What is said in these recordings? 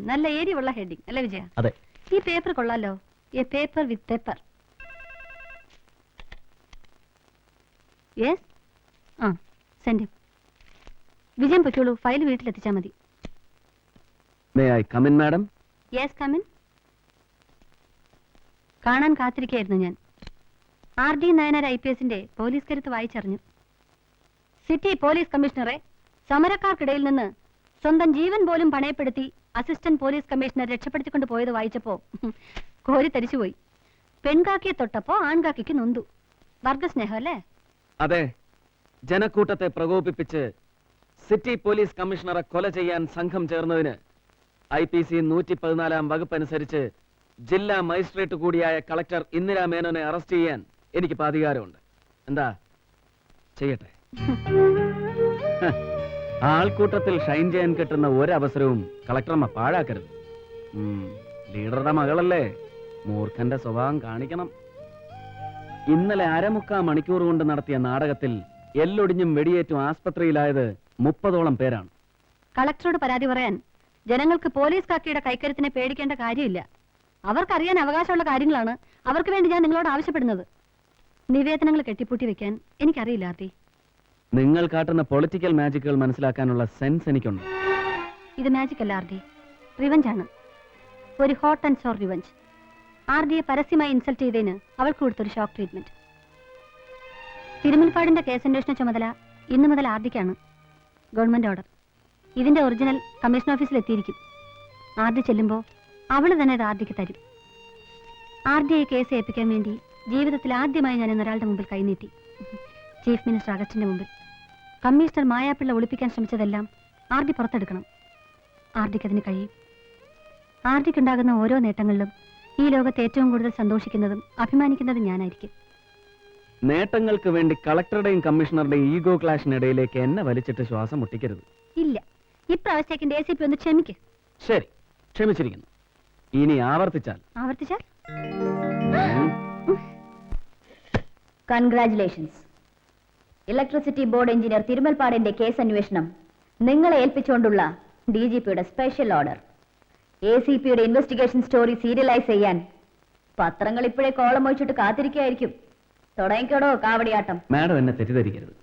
നല്ല ഏരിയുള്ള ഹെഡിങ് അല്ലേ വിജയ? അതെ. ഈ പേപ്പർ കൊള്ളാലോ. A paper with paper. Yes. Send വിജയം പൊയ്ക്കോളൂ. ഫയൽ വീട്ടിലെത്തിച്ചാൽ മതി. May I come in madam? Yes come in. കാണാൻ കാത്തിരിക്കുകയായിരുന്നു ഞാൻ. RD നായനാർ IPSന്റെ പോലീസ് കരുത്ത് വായിച്ചറിഞ്ഞു. സിറ്റി പോലീസ് കമ്മീഷണറെ സമരക്കാർക്കിടയിൽ നിന്ന് സ്വന്തം ജീവൻ പോലും പണയപ്പെടുത്തി അസിസ്റ്റന്റ് പോലീസ് കമ്മീഷണർ രക്ഷപ്പെടുത്തിക്കൊണ്ട് പോയത് വായിച്ചപ്പോ കോരി തരിച്ചുപോയി. പെൺകാക്കിയെ തൊട്ടപ്പോ ആൺകാക്കിക്ക് നൊന്തു. വർഗസ്നേഹം അല്ലേ? അതെ. ജനക്കൂട്ടത്തെ പ്രകോപിപ്പിച്ച് സിറ്റി പോലീസ് കമ്മീഷണറെ കൊല ചെയ്യാൻ സംഘം ചേർന്നതിന് IPC 114 വകുപ്പ് അനുസരിച്ച് ജില്ലാ മജിസ്ട്രേറ്റ് കൂടിയായ കളക്ടർ ഇന്ദിരാ മേനോനെ അറസ്റ്റ് ചെയ്യാൻ എനിക്ക് അധികാരമുണ്ട്. എന്താ ചെയ്യട്ടെ? ആൾക്കൂട്ടത്തിൽ ഷൈൻ ചെയ്യാൻ കിട്ടുന്ന ഒരവസരവും കളക്ടറമ്മ പാഴാക്കരുത്. ലീഡറുടെ മകളല്ലേ, മൂർഖന്റെ സ്വഭാവം കാണിക്കണം. ഇന്നലെ 1/4 മണിക്കൂർ കൊണ്ട് നടത്തിയ നാടകത്തിൽ എല്ലൊടിഞ്ഞും വെടിയേറ്റും ആസ്പത്രിയിലായത് 30ഓളം പേരാണ്. കളക്ടറോട് പരാതി പറയാൻ ജനങ്ങൾക്ക് പോലീസ് കാക്കിയുടെ കൈക്കരുത്തിനെ പേടിക്കേണ്ട കാര്യമില്ല. അവർക്കറിയാൻ അവകാശമുള്ള കാര്യങ്ങളാണ് അവർക്ക് വേണ്ടി ഞാൻ നിങ്ങളോട് ആവശ്യപ്പെടുന്നത്. നിവേദനങ്ങൾ കെട്ടിപ്പൂട്ടി വെക്കാൻ എനിക്കറിയില്ല RD. നിങ്ങൾ കാട്ടുന്ന പൊളിറ്റിക്കൽ മാജിക്കുകൾ മനസ്സിലാക്കാനുള്ള സെൻസ് എനിക്കുണ്ട്. ഇത് മാജിക് അല്ല RD, റിവഞ്ച് ആണ്. ഒരു ഹോട്ട് ആൻഡ് സോർ റിവഞ്ച്. RDയെ പരസ്യമായി ഇൻസൾട്ട് ചെയ്തതിന് അവൾക്ക് കൊടുത്തൊരു ഷോക്ക് ട്രീറ്റ്മെന്റ്. തിരുമുൽപ്പാടിന്റെ കേസന്വേഷണ ചുമതല ഇന്നു മുതൽ RDക്കാണ്. Government order. ഇതിന്റെ ഒറിജിനൽ കമ്മീഷൻ ഓഫീസിൽ എത്തിയിരിക്കും. RD ചെല്ലുമ്പോൾ അവള് തന്നെ ഇത് RDക്ക് തരും. RDയെ കേസ് ഏൽപ്പിക്കാൻ വേണ്ടി ജീവിതത്തിൽ ആദ്യമായി ഞാൻ ഇന്നൊരാളുടെ മുമ്പിൽ കൈനീട്ടി. ചീഫ് മിനിസ്റ്റർ അഗസ്റ്റിന്റെ മുമ്പിൽ. Commissioner മായാപ്പിള്ള ഒളിപ്പിക്കാൻ ശ്രമിച്ചതെല്ലാം RD പുറത്തെടുക്കണം. RDക്ക് അതിന് കഴിയും. RDക്കുണ്ടാകുന്ന ഓരോ നേട്ടങ്ങളിലും ഈ ലോകത്ത് ഏറ്റവും കൂടുതൽ സന്തോഷിക്കുന്നതും അഭിമാനിക്കുന്നതും ഞാനായിരിക്കും. നേട്ടങ്ങൾക്ക് വേണ്ടി കളക്ടറുടെയും കമ്മീഷണറുടെയും ഈഗോ ക്ലാഷിനിടയിലേക്ക് എന്നെ വലിച്ചിട്ട് ശ്വാസം മുട്ടിക്കരുത്. ഇല്ല, ഇപ്രാവശ്യത്തേക്ക് ACP ഒന്ന് ക്ഷമിക്ക്. ശരി, ക്ഷമിച്ചിരിക്കുന്നു. ഇനി ആവർത്തിച്ചാൽ കൺഗ്രാറ്റുലേഷൻസ്. ഇലക്ട്രിസിറ്റി ബോർഡ് എഞ്ചിനീയർ തിരുമൽപ്പാടിന്റെ കേസ് അന്വേഷണം നിങ്ങളെ ഏൽപ്പിച്ചുകൊണ്ടുള്ള DGPയുടെ സ്പെഷ്യൽ ഓർഡർ. ACPയുടെ ഇൻവെസ്റ്റിഗേഷൻ സ്റ്റോറി സീരിയലൈസ് ചെയ്യാൻ പത്രങ്ങൾ ഇപ്പോഴേ കോളം ഒഴിച്ചിട്ട് കാത്തിരിക്കുകയായിരിക്കും. തുടങ്ങിക്കോടോ കാവടിയാട്ടം. മാഡം എന്നെ തെറ്റിദ്ധരിക്കരുത്.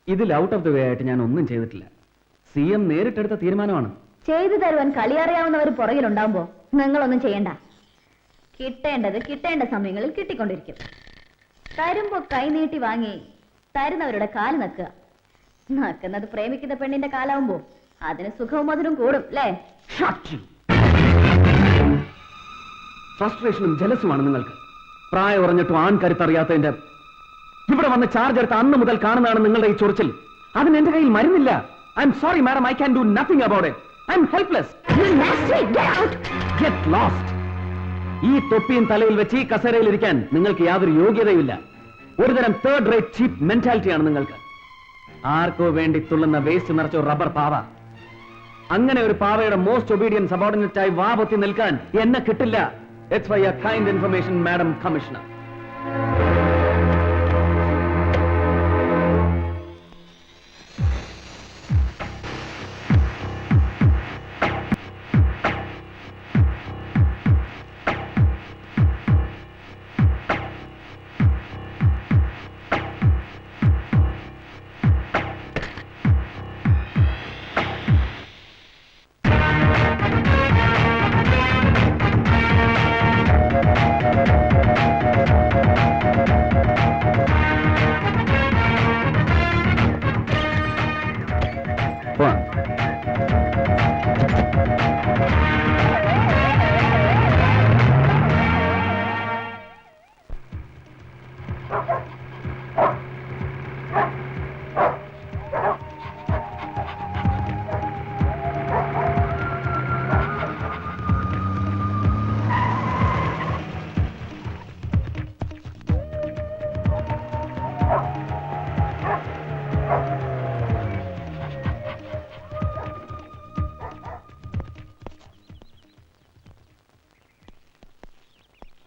ഇതിൽ ഔട്ട് ഓഫ് ദ വേ ആയിട്ട് ഞാൻ ഒന്നും ചെയ്തിട്ടില്ല. CM നേരിട്ടെടുത്ത തീരുമാനമാണ്. ചെയ്തു തരുവാൻ കളിയറിയാവുന്നവർ പുറകിലുണ്ടാവുമ്പോ നിങ്ങളൊന്നും ചെയ്യണ്ട. കിട്ടേണ്ടത് കിട്ടേണ്ട സമയങ്ങളിൽ കിട്ടിക്കൊണ്ടിരിക്കും. തരുമ്പോ കൈനീട്ടി വാങ്ങി തരുന്നവരുടെ കാല് നക്കുക. നക്കുന്നത് പ്രേമിക്കുന്ന പെണ്ണിന്റെ കാലാവുമ്പോ അതിന് സുഖവും മധുരവും കൂടും അല്ലേ? ഫ്രസ്ട്രേഷനും ജലസുമാണ് നിങ്ങൾക്ക്. പ്രായം ഉറഞ്ഞിട്ടും ആൺകരുത്തറിയാത്തതിന്റെ. ഇവിടെ വന്ന് ചാർജ് എടുത്ത അന്ന് മുതൽ കാണുന്നതാണ് നിങ്ങളുടെ ഈ ചൊറിച്ചിൽ. അതിന് എന്റെ കയ്യിൽ മരുന്നില്ല. I'm sorry madam, I can do nothing about it. I'm helpless. Get lost. ഈ തൊപ്പിയും തലയിൽ വെച്ച് ഈ കസേരയിൽ ഇരിക്കാൻ നിങ്ങൾക്ക് യാതൊരു യോഗ്യതയുമില്ല. ഒരുതരം തേർഡ് റേറ്റ് ചീപ്പ് മെന്റാലിറ്റിയാണ് നിങ്ങൾക്ക്. ആർക്കോ വേണ്ടി തുള്ളുന്ന വേസ്റ്റ് നിറച്ച റബ്ബർ പാവ. അങ്ങനെ ഒരു പാവയുടെ മോസ്റ്റ് ഒബീഡിയൻ സബോർഡിനേറ്റ് ആയി വാപൊത്തി നിൽക്കാൻ എന്നെ കിട്ടില്ല. It's for your kind information, Madam Commissioner.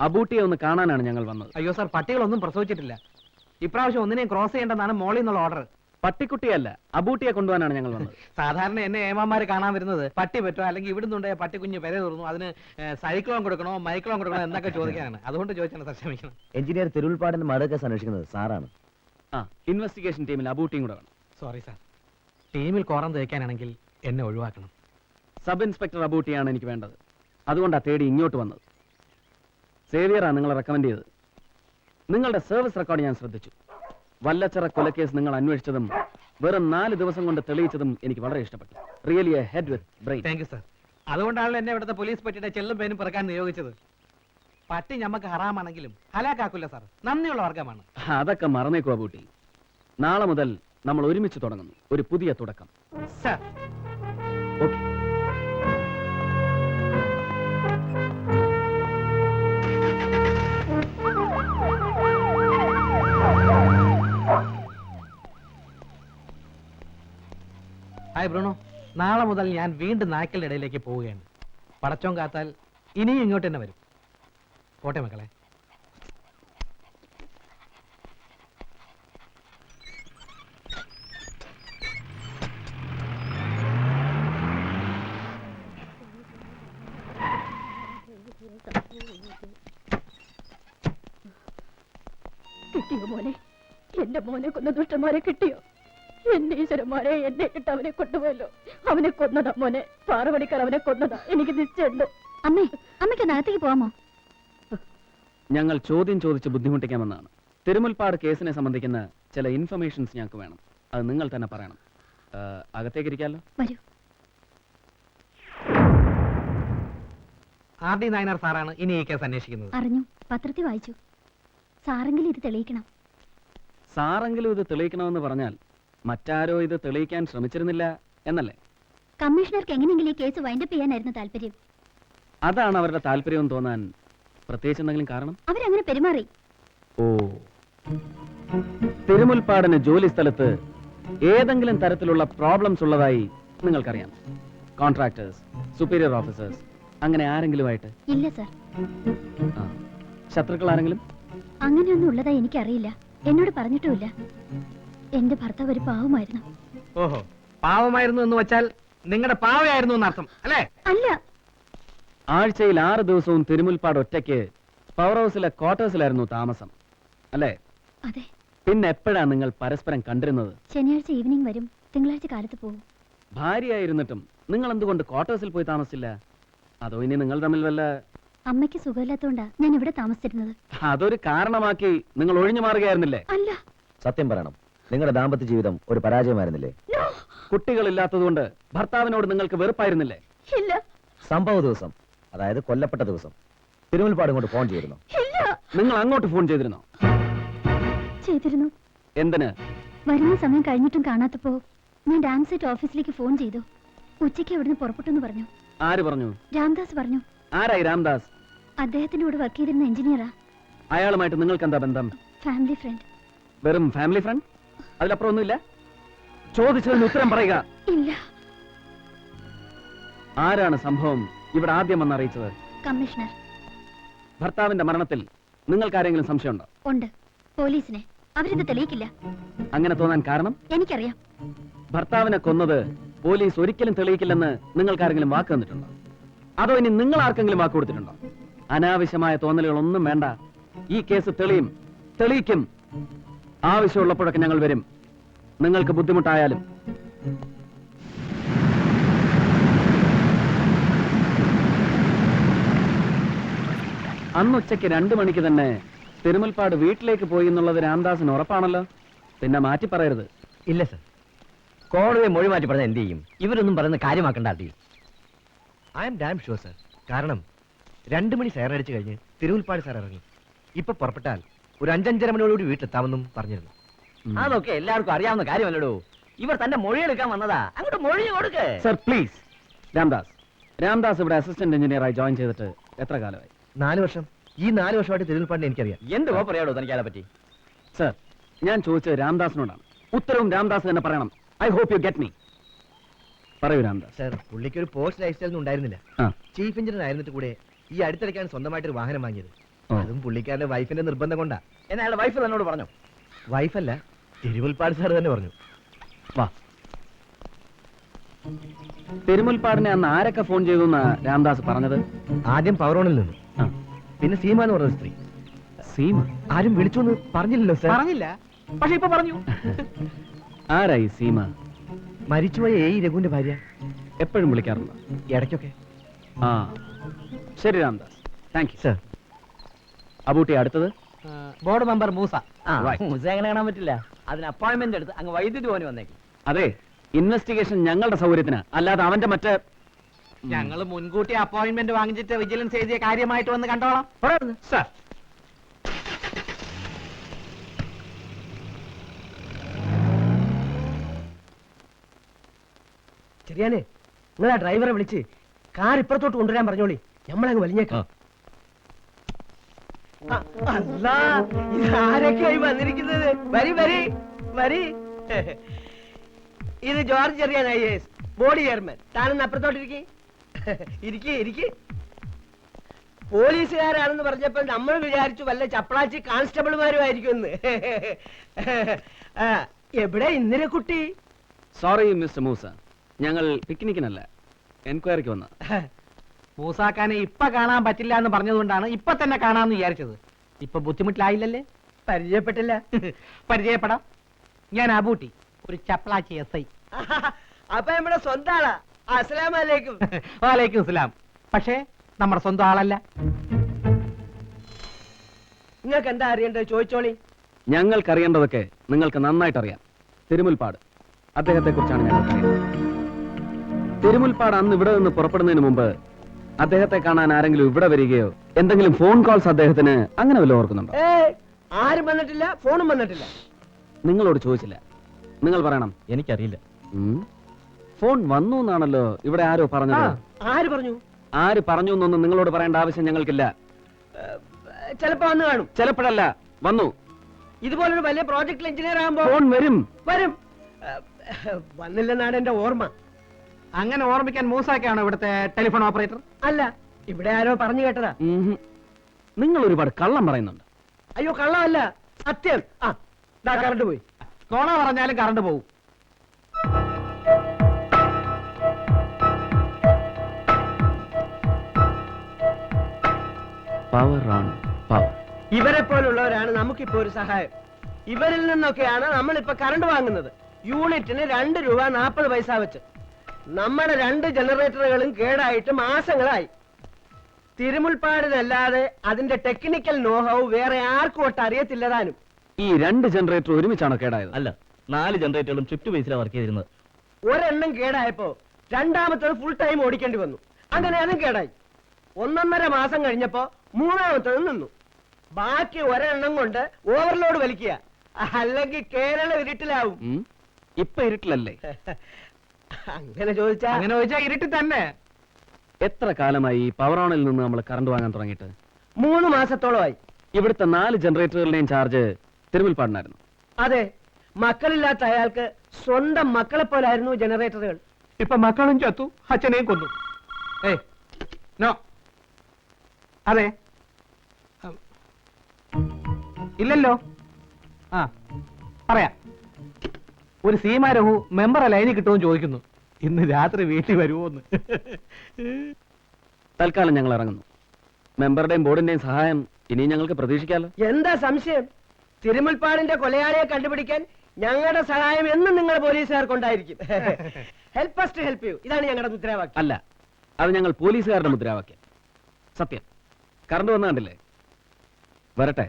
അബൂട്ടിയെ ഒന്ന് കാണാനാണ് ഞങ്ങൾ വന്നത്. അയ്യോ സാർ, പട്ടികളൊന്നും പ്രസവിച്ചിട്ടില്ല. ഇപ്രാവശ്യം ഒന്നിനെയും ക്രോസ് ചെയ്യേണ്ടെന്നാണ് മോളിൽ നിന്നുള്ള ഓർഡർ. പട്ടിക്കുട്ടിയല്ല, അബൂട്ടിയെ കൊണ്ടുപോകാനാണ് ഞങ്ങൾ വന്നത്. സാധാരണ എന്നെ ഏമാന്മാര് കാണാൻ വരുന്നത് പട്ടി പറ്റോ അല്ലെങ്കിൽ ഇവിടുന്നുണ്ടേ പട്ടി കുഞ്ഞ് പെര തുറന്നു അതിന് സൈക്ലോൺ കൊടുക്കണോ മൈക്ലോൺ കൊടുക്കണോ എന്നൊക്കെ ചോദിക്കാനാണ്. അതുകൊണ്ട് ചോദിച്ചാണ് സാർ, ക്ഷമിക്കണം. എഞ്ചിനീയർ തിരുവുൽപ്പാടിന്റെ മർഡർ കേസ് അന്വേഷിക്കുന്നത് സാറാണ്. ആ, ഇൻവെസ്റ്റിഗേഷൻ ടീമിൽ അബൂട്ടിയും കൂടെ വേണം. സോറി സാർ, ടീമിൽ കോറം തേക്കാനാണെങ്കിൽ എന്നെ ഒഴിവാക്കണം. സബ് ഇൻസ്പെക്ടർ അബൂട്ടിയാണ് എനിക്ക് വേണ്ടത്. അതുകൊണ്ടാണ് തേടി ഇങ്ങോട്ട് വന്നത്. സേവിയറാണ് നിങ്ങളെ റെക്കമെൻഡ് ചെയ്തത്. നിങ്ങളുടെ സർവീസ് റെക്കോർഡ് ഞാൻ ശ്രദ്ധിച്ചു. വല്ലച്ചിറ കൊലക്കേസ് നിങ്ങൾ അന്വേഷിച്ചതും വെറും 4 ദിവസം കൊണ്ട് തെളിയിച്ചതും എനിക്ക് വളരെ ഇഷ്ടപ്പെട്ടു. Really A head with brain. Thank you sir. അതുകൊണ്ടാണല്ലോ എന്നെ ഇവിടുത്തെ പോലീസ് പറ്റിയുടെ ചെല്ലും പേനും പിറക്കാൻ നിയോഗിച്ചത്. പട്ടി ഞമ്മക്ക് ഹറാമാണെങ്കിലും ഹലാക്കാക്കില്ല സാർ, നന്ദിയുള്ള വർഗമാണ്. അതൊക്കെ മറന്നേക്കോ അബൂട്ടി. നാളെ മുതൽ നമ്മൾ ഒരുമിച്ച് തുടങ്ങുന്നു, ഒരു പുതിയ തുടക്കം. Sir okay. ഹായ് ബ്രൂണോ, നാളെ മുതൽ ഞാൻ വീണ്ടും നായ്ക്കളുടെ ഇടയിലേക്ക് പോവുകയാണ്. പടച്ചോൻ കാത്താൽ ഇനിയും ഇങ്ങോട്ട് തന്നെ വരും. പോട്ടെ മക്കളെ. കിട്ടിയോ മോനെ? എന്റെ മോനെ കൊന്ന ദുഷ്ടന്മാരെ കിട്ടിയോ? എന്റെ ഈശ്വരന്മാരെ, എന്നെ ഇട്ട് അവനെ കൊണ്ടുപോയല്ലോ. അവനെ കൊന്നതാ മോനെ, പാറവടിക്കാർ അവനെ കൊന്നതാ. എനിക്ക് നിശ്ചയുണ്ട്. അമ്മേ, അമ്മയ്ക്കൊന്ന് അകത്തേക്ക് പോവാമോ? ഞങ്ങൾ ചോദ്യം ചോദിച്ച് ബുദ്ധിമുട്ടിക്കാമെന്നാണ്. തിരുമുൽപ്പാട് കേസിനെ സംബന്ധിക്കുന്ന ചില ഇൻഫർമേഷൻസ് ഞങ്ങൾക്ക് വേണം. അത് നിങ്ങൾ തന്നെ പറയണം. അകത്തേക്ക് ഇരിക്കാമല്ലോ? വരൂ. ആർ ഡി നായനാർ സാറാണ് ഇനി ഈ കേസ് അന്വേഷിക്കുന്നത്. അറിഞ്ഞു, പത്രത്തിൽ വായിച്ചു. സാറെങ്കിലും ഇത് തെളിയിക്കണം. സാറെങ്കിലും ഇത് തെളിയിക്കണമെന്ന് പറഞ്ഞാൽ മറ്റാരോ ഇത് തെളിയിക്കാൻ ശ്രമിച്ചിരുന്നില്ല എന്നല്ലേ? കമ്മീഷണർക്ക് എങ്ങനെയെങ്കിലും ഈ കേസ് വൈൻഡപ്പ് ചെയ്യാനായിരുന്നു താല്പര്യം. അതാണ് അവരുടെ താല്പര്യം തോന്നാൻ പ്രത്യേകിച്ച് എന്തെങ്കിലും കാരണം? അവരങ്ങനെ പെരുമാറി. ഓ, തിരുമുൽപ്പാടിന് ജോലി സ്ഥലത്ത് ഏതെങ്കിലും തരത്തിലുള്ള പ്രോബ്ലംസ് ഉള്ളതായി നിങ്ങൾക്കറിയാം? കോൺട്രാക്ടേഴ്സ്, സുപ്പീരിയർ ഓഫീസേഴ്സ്, അങ്ങനെ ആരെങ്കിലുമായിട്ട്? ഇല്ല സർ. ശത്രുക്കൾ ആരെങ്കിലും? അങ്ങനെയൊന്നും ഉള്ളതായി എനിക്കറിയില്ല. എന്നോട് പറഞ്ഞിട്ടുമില്ല. എന്റെ ഭർത്താവ് ഒരു പാവമായിരുന്നു. ഓഹോ, പാവമായിരുന്നു എന്ന് വെച്ചാൽ നിങ്ങളുടെ പാവയായിരുന്നു എന്നർത്ഥം അല്ലേ? അല്ല. ആഴ്ചയിൽ 6 ദിവസവും തിരുമുൽപ്പാട് ഒറ്റയ്ക്ക് പവർ ഹൗസിലെ ക്വാർട്ടേഴ്സിലായിരുന്നു താമസം അല്ലേ? അതെ. പിന്നെ എപ്പോഴാ നിങ്ങൾ പരസ്പരം കണ്ടിരുന്നത്? ശനിയാഴ്ച ഈവനിങ് വരും, തിങ്കളാഴ്ച കാലത്ത് പോകും. ഭാര്യയായിരുന്നിട്ടും നിങ്ങൾ എന്തുകൊണ്ട് ക്വാർട്ടേഴ്സിൽ പോയി താമസിച്ചില്ല? അതോ ഇനി നിങ്ങൾ തമ്മിൽ വല്ല... അമ്മയ്ക്ക് സുഖമില്ലാത്തോണ്ടാ ഞാൻ ഇവിടെ താമസിച്ചിരുന്നത്. അതൊരു കാരണമാക്കി നിങ്ങൾ ഒഴിഞ്ഞു മാറുകയായിരുന്നില്ലേ? അല്ല. സത്യം പറയണം, നിങ്ങളുടെ ദാമ്പത്യ ജീവിതം ഒരു പരാജയമായിരുന്നില്ലേ? കുട്ടികളില്ലാത്തതുകൊണ്ട് ഭർത്താവിനോട് നിങ്ങൾക്ക് വെറുപ്പായിരുന്നില്ലേ? ഇല്ല. സംഭവ ദിവസം, അതായത് കൊല്ലപ്പെട്ട ദിവസം, തിരുമുൽപ്പാട് ഇങ്ങോട്ട് ഫോൺ ചെയ്തിരുന്നു? ഇല്ല. നിങ്ങൾ അങ്ങോട്ട് ഫോൺ ചെയ്തിരുന്നോ? ചെയ്തിരുന്നു. എന്തിന്? വരുന്ന സമയം കഴിഞ്ഞിട്ടും കാണാത്തപ്പോ ഞാൻ ഡാം സെറ്റ് ഓഫീസിലേക്ക് ഫോൺ ചെയ്തു. ഉച്ചയ്ക്ക് അവിടുന്ന് പുറപ്പെട്ടെന്ന് പറഞ്ഞു. ആര് പറഞ്ഞു? രാംദാസ് പറഞ്ഞു. ആരായി രാംദാസ്? അദ്ദേഹത്തിനോട് വർക്ക് ചെയ്തിരുന്ന എഞ്ചിനീയറാ. അയാളുമായിട്ട് നിങ്ങൾക്ക് എന്താ ബന്ധം? Family friend. വെറും ഫാമിലി ഫ്രണ്ട്? അതിലപ്പുറം ഒന്നുമില്ല? ചോദിച്ചതിന് ഉത്തരം പറയുക. ഇല്ല. ആരാണ് സംഭവം ഇവിടെ ആദ്യം വന്ന് അറിയിച്ചത്? കമ്മീഷണർ. ഭർത്താവിന്റെ മരണത്തിൽ നിങ്ങൾക്ക് ആരെങ്കിലും സംശയമുണ്ടോ? ഉണ്ട്, പോലീസിനെ. അവരിത് തെളിയിക്കില്ല. അങ്ങനെ തോന്നാൻ കാരണം? എനിക്കറിയാം. ഭർത്താവിനെ കൊന്നത് പോലീസ് ഒരിക്കലും തെളിയിക്കില്ലെന്ന് നിങ്ങൾക്ക് ആരെങ്കിലും വാക്ക് തന്നിട്ടുണ്ടോ? അതോ ഇനി നിങ്ങൾ ആർക്കെങ്കിലും വാക്ക് കൊടുത്തിട്ടുണ്ടോ? അനാവശ്യമായ തോന്നലുകളൊന്നും വേണ്ട. ഈ കേസ് തെളിയിക്കും. ആവശ്യമുള്ളപ്പോഴൊക്കെ ഞങ്ങൾ വരും, നിങ്ങൾക്ക് ബുദ്ധിമുട്ടായാലും. അന്നുച്ചയ്ക്ക് 2 മണിക്ക് തന്നെ തിരുമുൽപ്പാട് വീട്ടിലേക്ക് പോയി എന്നുള്ളത് രാംദാസിന് ഉറപ്പാണല്ലോ. പിന്നെ മാറ്റി പറയരുത്. ഇല്ല സർ, കോടതിയെ മൊഴി മാറ്റി പറഞ്ഞാൽ എന്ത് ചെയ്യും? ഇവരൊന്നും പറയുന്ന കാര്യമാക്കണ്ട. I'm damn sure sir. കാരണം 2 മണി സൈറൻ അടിച്ചു കഴിഞ്ഞ് തിരുമുൽപ്പാട് സാർ ഇറങ്ങി. ഇപ്പൊ പുറപ്പെട്ടാൽ ഒരു 5-5:30 മണിയോടുകൂടി വീട്ടിലെത്താമെന്നും പറഞ്ഞിരുന്നു. അതൊക്കെ എല്ലാവർക്കും അറിയാവുന്ന കാര്യമല്ലടോ. ഇവർ തന്റെ മൊഴിയെടുക്കാൻ വന്നതാ. അങ്ങോട്ട് മൊഴി കൊടുക്ക് സർ, പ്ലീസ്. രാംദാസ് ഇവിടെ അസിസ്റ്റന്റ് എഞ്ചിനീയറായി ജോയിൻ ചെയ്തിട്ട് എത്ര കാലമായി? 4 വർഷം. ഈ 4 വർഷമായിട്ട് തിരുമുൽപ്പാടിനെ എനിക്കറിയാം. എന്ത് പറയാടോ തനിക്ക് അതിനെ പറ്റി? സർ, ഞാൻ ചോദിച്ചത് രാംദാസിനോടാണ്. ഉത്തരവും രാംദാസ് തന്നെ പറയണം. I hope you get me. പറയൂ രാംദാസ്. സർ, പുള്ളിക്ക് ഒരു പോസ്റ്റ് ലൈഫ് സ്റ്റൈൽ ഒന്നും ഉണ്ടായിരുന്നില്ല. ആ. ചീഫ് എഞ്ചിനീയർ ആയിരുന്നിട്ട് കൂടെ ഈ അടുത്തിടയ്ക്കാണ് സ്വന്തമായിട്ട് ഒരു വാഹനം വാങ്ങിയത്. ഓ. അതും പുള്ളിക്കാരന്റെ വൈഫിന്റെ നിർബന്ധം കൊണ്ടാ. എന്നാ അയാളുടെ വൈഫ് തന്നോട് പറഞ്ഞു? വൈഫല്ല, തിരുമുൽപ്പാട് സാർ തന്നെ പറഞ്ഞു. വാ. തിരുമുൽപ്പാടിനെ അന്ന് ആരൊക്കെ ഫോൺ ചെയ്തു എന്നാ രാംദാസ് പറഞ്ഞത്? ആദ്യം പവറോണിൽ നിന്ന്, ആ, പിന്നെ സീമ എന്ന് പറഞ്ഞ സ്ത്രീ. സീമ ആരും വിളിച്ചു എന്ന് പറഞ്ഞില്ലല്ലോ സാർ. പറഞ്ഞില്ല, പക്ഷെ ഇപ്പൊ പറഞ്ഞു. ആരായി സീമ? മരിച്ചുപോയ രഘുവിന്റെ ഭാര്യ. എപ്പോഴും വിളിക്കാറുണ്ട്? ഇടയ്ക്കൊക്കെ. ആ, ശരി Ramdas, thank you. Sir, Abootty, അടുത്തത് ബോർഡ് മെമ്പർ മൂസ. Right. അങ്ങനെ കാണാൻ പറ്റില്ല. അതിന് അപ്പോയിന്റ്മെന്റ് എടുത്ത് അങ്ങ് വൈദ്യുതി പോകാൻ വന്നേക്കും. അതെ, ഇൻവെസ്റ്റിഗേഷൻ ഞങ്ങളുടെ സൗകര്യത്തിന്, അല്ലാതെ അവന്റെ മറ്റേ ഞങ്ങൾ മുൻകൂട്ടി അപ്പോയിന്റ്മെന്റ് വാങ്ങിച്ചിട്ട് വിജിലൻസ് എഴുതിയ കാര്യമായിട്ട് വന്ന് കണ്ടോളാം. സാർ. ചെറിയാനെ, നിങ്ങൾ ആ ഡ്രൈവറെ വിളിച്ച് കാർ ഇപ്പുറത്തോട്ട് കൊണ്ടുവരാൻ പറഞ്ഞോളി. നമ്മളങ്ങ് വലിഞ്ഞേക്കാം. ആരൊക്കെയായി വന്നിരിക്കുന്നത്? വരി വരി വരി. ഇത് George Cherian IAS, body chairman. താനൊന്ന് അപ്പുറത്തോട്ടിരിക്കെ. ഇരിക്കെ. പോലീസുകാരാണെന്ന് പറഞ്ഞപ്പോൾ നമ്മൾ വിചാരിച്ചു വല്ല ചപ്പളാച്ചി കോൺസ്റ്റബിൾമാരും ആയിരിക്കുമെന്ന്. എവിടെ ഇന്ദിരക്കുട്ടി? സോറി മിസ്റ്റർ മൂസ, ഞങ്ങൾ പിക്നിക്കിനല്ല, എൻക്വയറിക്ക് വന്ന. മൂസാക്കാനെ ഇപ്പൊ കാണാൻ പറ്റില്ല എന്ന് പറഞ്ഞതുകൊണ്ടാണ് ഇപ്പൊ തന്നെ കാണാന്ന് വിചാരിച്ചത്. ഇപ്പൊ ബുദ്ധിമുട്ടിലായില്ലല്ലേ? പരിചയപ്പെട്ടില്ല. പരിചയപ്പെടാം. ഞാൻ അബൂട്ടി, ഒരു ചപ്പളാച്ചി SI. അപ്പൊ നമ്മുടെ സ്വന്തം ആളാ. അസ്സലാമലൈക്കും. വാലേക്കും സലാം. പക്ഷേ നമ്മുടെ സ്വന്തം ആളല്ല. നിങ്ങൾക്ക് എന്താ അറിയണ്ടത്? ചോദിച്ചോളി. ഞങ്ങൾക്കറിയേണ്ടതൊക്കെ നിങ്ങൾക്ക് നന്നായിട്ട് അറിയാം. തിരുമുൽപ്പാട്, അദ്ദേഹത്തെ കുറിച്ചാണ് ഞങ്ങൾക്കറിയാം. തിരുമുൽപ്പാട് അന്ന് ഇവിടെ നിന്ന് പുറപ്പെടുന്നതിന് മുമ്പ് അദ്ദേഹത്തെ കാണാൻ ആരെങ്കിലും ഇവിടെ വരികയോ എന്തെങ്കിലും ഫോൺ കോൾസ് അദ്ദേഹത്തിന് അങ്ങനെ വല്ലതും ഓർക്കുന്നുണ്ടോ? ആരും വന്നിട്ടില്ല, ഫോണും വന്നിട്ടില്ല. നിങ്ങളോട് ചോദിച്ചില്ല, നിങ്ങൾ പറയണം. എനിക്കറിയില്ല. ഫോൺ വന്നു എന്നാണല്ലോ ഇവിടെ ആരോ പറഞ്ഞത്. ആര് പറഞ്ഞു? ആര് പറഞ്ഞു എന്നൊന്നും നിങ്ങളോട് പറയേണ്ട ആവശ്യം ഞങ്ങൾക്കില്ല. ചിലപ്പോ വന്ന് കാണും. ചിലപ്പോഴല്ല, വന്നു. ഇതുപോലൊരു വലിയ പ്രോജക്ട് എഞ്ചിനീയർ ആകുമ്പോ ഫോൺ വരും. വന്നില്ലെന്നാണ് എന്റെ ഓർമ്മ. അങ്ങനെ ഓർമ്മിക്കാൻ മൂസാക്കാണോ ഇവിടുത്തെ ടെലിഫോൺ ഓപ്പറേറ്റർ? അല്ല, ഇവിടെ ആരോ പറഞ്ഞു കേട്ടതാ. നിങ്ങൾ ഒരുപാട് കള്ളം പറയുന്നുണ്ട്. അയ്യോ, കള്ളമല്ല, സത്യം. കറണ്ട് പോയി. കോണ പറഞ്ഞാലും കറണ്ട് പോകും. Power on power. ഇവരെ പോലുള്ളവരാണ് നമുക്കിപ്പോ ഒരു സഹായം. ഇവരിൽ നിന്നൊക്കെയാണ് നമ്മളിപ്പോ കറണ്ട് വാങ്ങുന്നത്. യൂണിറ്റിന് 2 രൂപ 40 പൈസ വെച്ച്. നമ്മുടെ 2 ജനറേറ്ററുകളും കേടായിട്ട് മാസങ്ങളായി. തിരുമുൽപ്പാടിനല്ലാതെ അതിന്റെ ടെക്നിക്കൽ നോഹവ് വേറെ ആർക്കും ഒട്ട് അറിയത്തില്ലതാനും. ഈ 2 ജനറേറ്റർ ഒരുമിച്ചാണോ കേടായത്? അല്ല, 4 ജനറേറ്ററുകളും ഷിഫ്റ്റ് ബേസിലാണ് വർക്ക് ചെയ്തിരുന്നത്. ഒരെണ്ണം കേടായപ്പോ രണ്ടാമത്തത് ഫുൾ ടൈം ഓടിക്കേണ്ടി വന്നു. അങ്ങനെ അതും കേടായി. 1.5 മാസം കഴിഞ്ഞപ്പോ മൂന്നാമത്തത് നിന്നു. ബാക്കി ഒരെണ്ണം കൊണ്ട് ഓവർലോഡ് വലിക്കുക, അല്ലെങ്കിൽ കേരള ഇരുട്ടിലാവും. ഇപ്പൊ ഇരുട്ടിലല്ലേ? അങ്ങനെ ചോദിച്ചാ ഇരുട്ടി തന്നെ. എത്ര കാലമായി ഈ പവർ ഓണിൽ നിന്ന് നമ്മൾ കറണ്ട് വാങ്ങാൻ തുടങ്ങിയിട്ട്? 3 മാസത്തോളമായി. ഇവിടുത്തെ 4 ജനറേറ്ററുകളുടെയും ചാർജ് തിരുമുൽപ്പാടിനായിരുന്നു. അതെ, മക്കളില്ലാത്ത അയാൾക്ക് സ്വന്തം മക്കളെ പോലായിരുന്നു ജനറേറ്ററുകൾ. ഇപ്പൊ മക്കളും ചത്തു, അച്ഛനെയും കൊന്നു. നോ, അതെ, ഇല്ലല്ലോ. പറയാം. ഒരു സീമാരഹു മെമ്പറെ ലൈനിൽ കിട്ടുമെന്ന് ചോദിക്കുന്നു. ഇന്ന് രാത്രി വീട്ടിൽ വരുമോന്ന്. തൽക്കാലം ഞങ്ങൾ ഇറങ്ങുന്നു. മെമ്പറുടെയും ബോർഡിന്റെയും സഹായം ഇനി ഞങ്ങൾക്ക് പ്രതീക്ഷിക്കാലോ. എന്താ സംശയം? തിരുമുൽപ്പാടിന്റെ കൊലയാളിയെ കണ്ടുപിടിക്കാൻ ഞങ്ങളുടെ സഹായം എന്നും നിങ്ങൾ പോലീസുകാർക്കുണ്ടായിരിക്കും. Help us to help you. ഇതാണ് ഞങ്ങളുടെ മുദ്രാവാക്യം. അല്ല, അത് ഞങ്ങൾ പോലീസുകാരുടെ മുദ്രാവാക്യം. സത്യം. കറണ്ട് വന്ന കണ്ടില്ലേ? വരട്ടെ.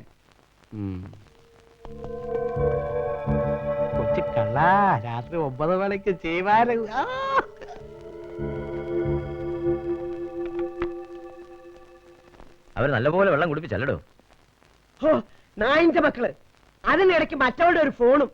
കൊച്ചു കള്ള, രാത്രി 9 മണിക്ക് ചെയ്യുവാനും. അവർ നല്ലപോലെ വെള്ളം കുടിപ്പിച്ചല്ലോ. നായിന്റെ മക്കള്. അതിനിടയ്ക്ക് മറ്റവളുടെ ഒരു ഫോണും.